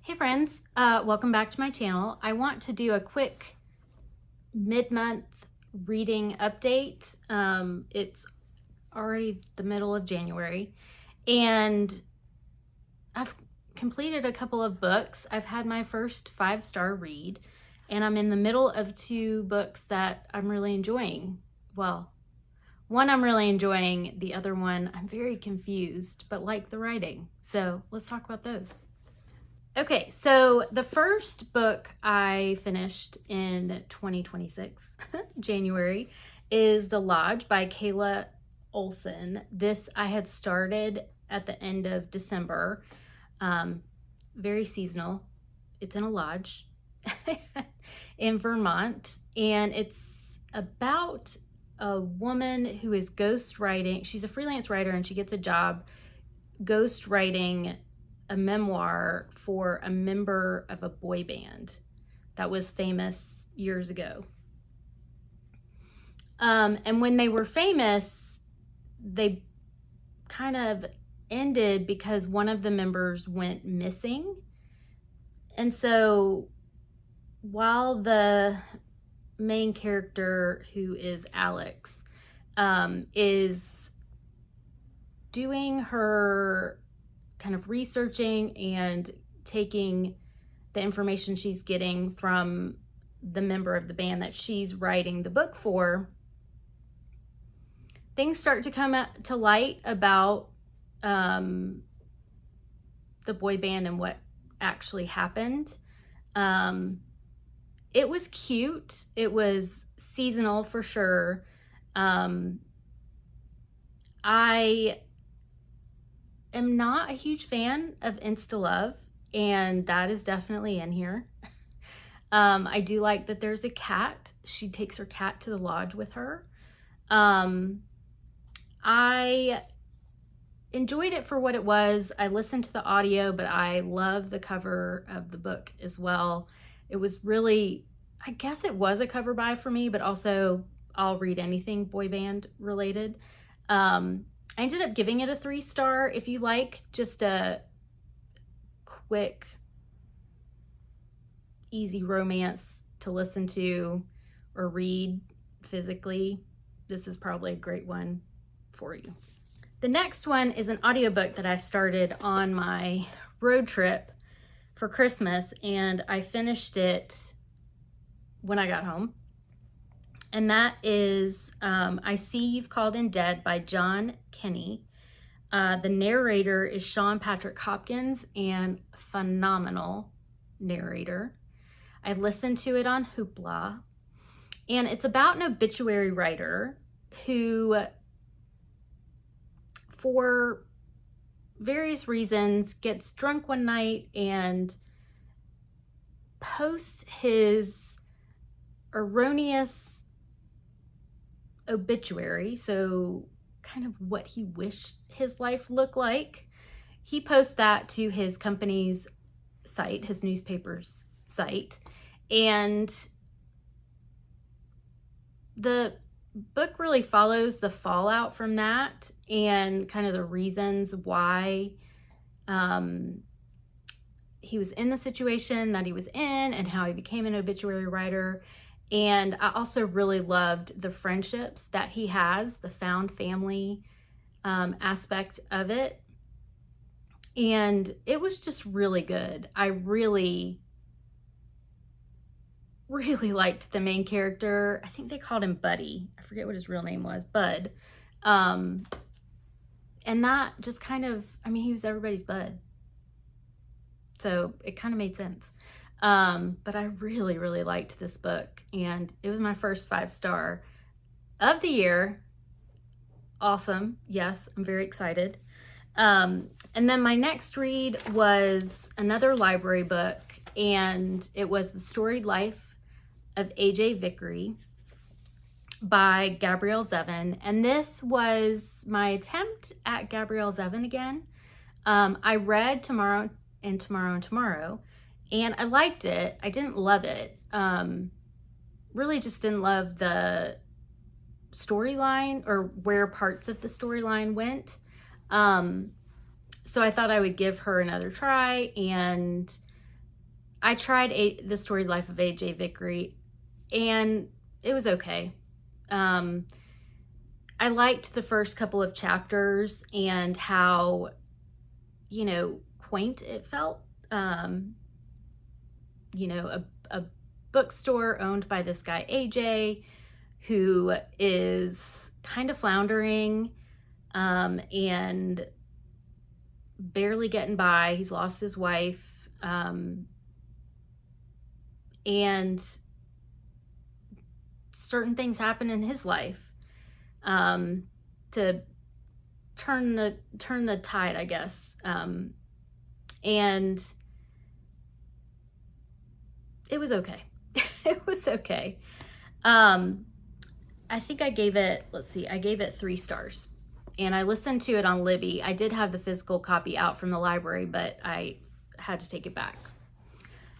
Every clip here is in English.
Hey friends, welcome back to my channel. I want to do a quick mid-month reading update. It's already the middle of January and I've completed a couple of books. I've had my first 5-star read and I'm in the middle of 2 books that I'm really enjoying. Well, one I'm really enjoying, the other one I'm very confused, but like the writing. So let's talk about those. Okay, so the first book I finished in 2026, January, is The Lodge by Kayla Olson. This I had started at the end of December. Very seasonal. It's in a lodge in Vermont, and it's about a woman who is ghostwriting. She's a freelance writer and she gets a job ghostwriting a memoir for a member of a boy band that was famous years ago. And when they were famous, they kind of ended because one of the members went missing. And so while the main character, who is Alex, is doing her kind of researching and taking the information she's getting from the member of the band that she's writing the book for, things start to come to light about the boy band and what actually happened. It was cute. It was seasonal for sure. I am not a huge fan of Insta Love, and that is definitely in here. I do like that there's a cat. She takes her cat to the lodge with her. I enjoyed it for what it was. I listened to the audio, but I love the cover of the book as well. It was really, I guess it was a cover buy for me, but also I'll read anything boy band related. I ended up giving it a 3-star. If you like just a quick, easy romance to listen to or read physically, this is probably a great one for you. The next one is an audiobook that I started on my road trip for Christmas, and I finished it when I got home. And that is I See You've Called in Dead by John Kenney. The narrator is Sean Patrick Hopkins, and phenomenal narrator. I listened to it on Hoopla, and it's about an obituary writer who, for various reasons, gets drunk one night and posts his erroneous obituary, so kind of what he wished his life looked like. He posts that to his company's site, his newspaper's site, and the book really follows the fallout from that and kind of the reasons why he was in the situation that he was in and how he became an obituary writer. And I also really loved the friendships that he has, the found family aspect of it. And it was just really good. I really, really liked the main character. I think they called him Buddy. I forget what his real name was, Bud. And that just kind of, I mean, he was everybody's bud. So it kind of made sense. But I really, really liked this book, and it was my first 5-star of the year. Awesome. Yes, I'm very excited. And then my next read was another library book, and it was The Storied Life of A.J. Vickery by Gabrielle Zevin. And this was my attempt at Gabrielle Zevin again. I read Tomorrow and Tomorrow and Tomorrow, and I liked it. I didn't love it. Really just didn't love the storyline or where parts of the storyline went. So I thought I would give her another try, and I tried The Storied Life of A.J. Vickery, and it was okay. I liked the first couple of chapters and how, quaint it felt. A bookstore owned by this guy, AJ, who is kind of floundering and barely getting by. He's lost his wife. And certain things happen in his life to turn the tide, I guess. And it was okay. It was okay. I think I gave it, I gave it 3 stars. And I listened to it on Libby. I did have the physical copy out from the library, but I had to take it back.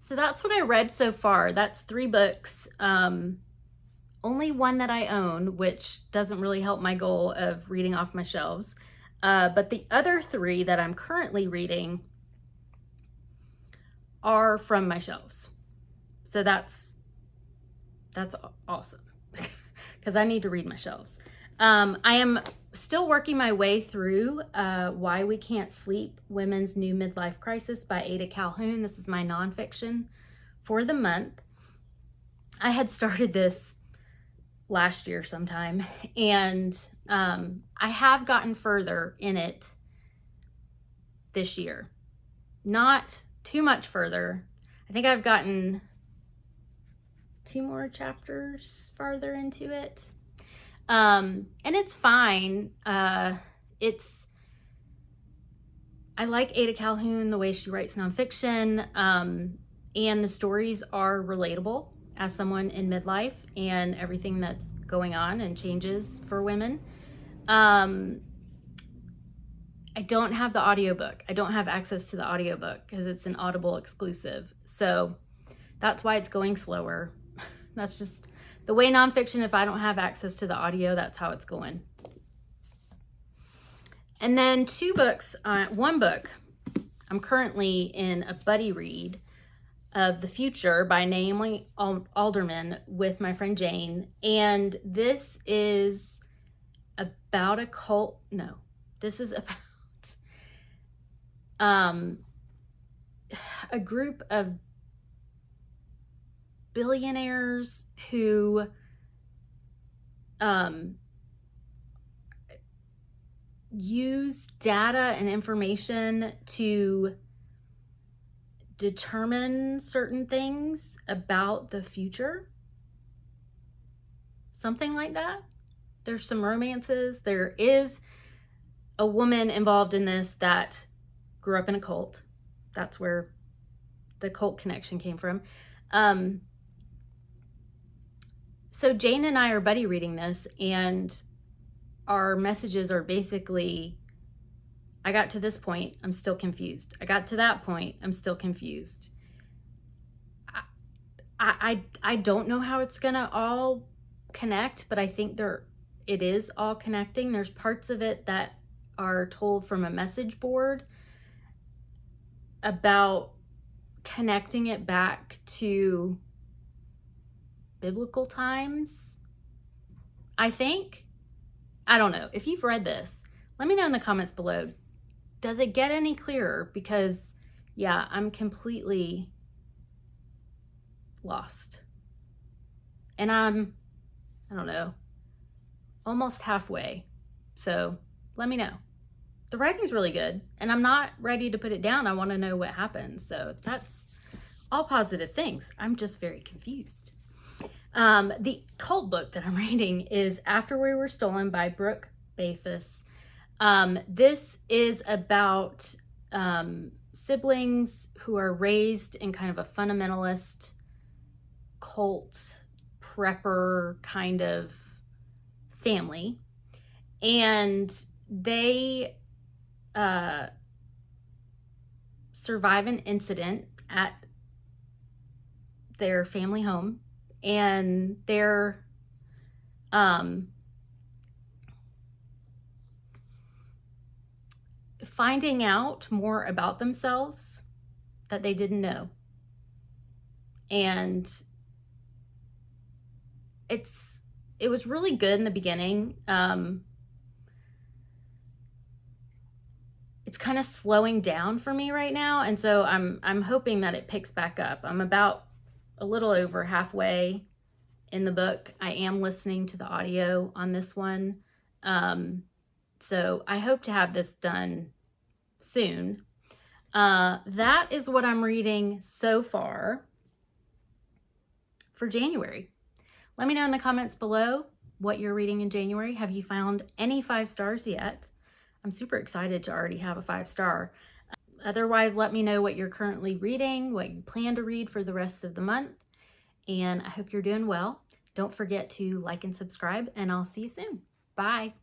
So that's what I read so far. That's 3 books. Only one that I own, which doesn't really help my goal of reading off my shelves. But the other 3 that I'm currently reading are from my shelves. So that's awesome because I need to read my shelves. I am still working my way through Why We Can't Sleep, Women's New Midlife Crisis by Ada Calhoun. This is my nonfiction for the month. I had started this last year sometime, and I have gotten further in it this year. Not too much further. I think I've gotten 2 more chapters farther into it. And it's fine. I like Ada Calhoun, the way she writes nonfiction, and the stories are relatable as someone in midlife and everything that's going on and changes for women. I don't have the audiobook. I don't have access to the audiobook because it's an Audible exclusive. So that's why it's going slower. That's just the way nonfiction, if I don't have access to the audio, that's how it's going. And then 2 books, 1 book, I'm currently in a buddy read of The Future by Naomi Alderman with my friend Jane. And this is about a cult. No, this is about a group of billionaires who use data and information to determine certain things about the future. Something like that. There's some romances. There is a woman involved in this that grew up in a cult. That's where the cult connection came from. So Jane and I are buddy reading this, and our messages are basically, I got to this point, I'm still confused. I got to that point, I'm still confused. I don't know how it's gonna all connect, but I think it is all connecting. There's parts of it that are told from a message board about connecting it back to biblical times, I think. I don't know. If you've read this, let me know in the comments below. Does it get any clearer? Because, yeah, I'm completely lost. And I don't know, almost halfway. So let me know. The writing's really good, and I'm not ready to put it down. I want to know what happens. So that's all positive things. I'm just very confused. The cult book that I'm reading is After We Were Stolen by Brooke Bafus. This is about siblings who are raised in kind of a fundamentalist cult prepper kind of family, and they survive an incident at their family home, and they're finding out more about themselves that they didn't know. and it was really good in the beginning. It's kind of slowing down for me right now, and so I'm hoping that it picks back up. I'm about a little over halfway in the book. I am listening to the audio on this one, so I hope to have this done soon. That is what I'm reading so far for January. Let me know in the comments below what you're reading in January. Have you found any 5 stars yet? I'm super excited to already have a 5-star. Otherwise, let me know what you're currently reading, what you plan to read for the rest of the month, and I hope you're doing well. Don't forget to like and subscribe, and I'll see you soon. Bye.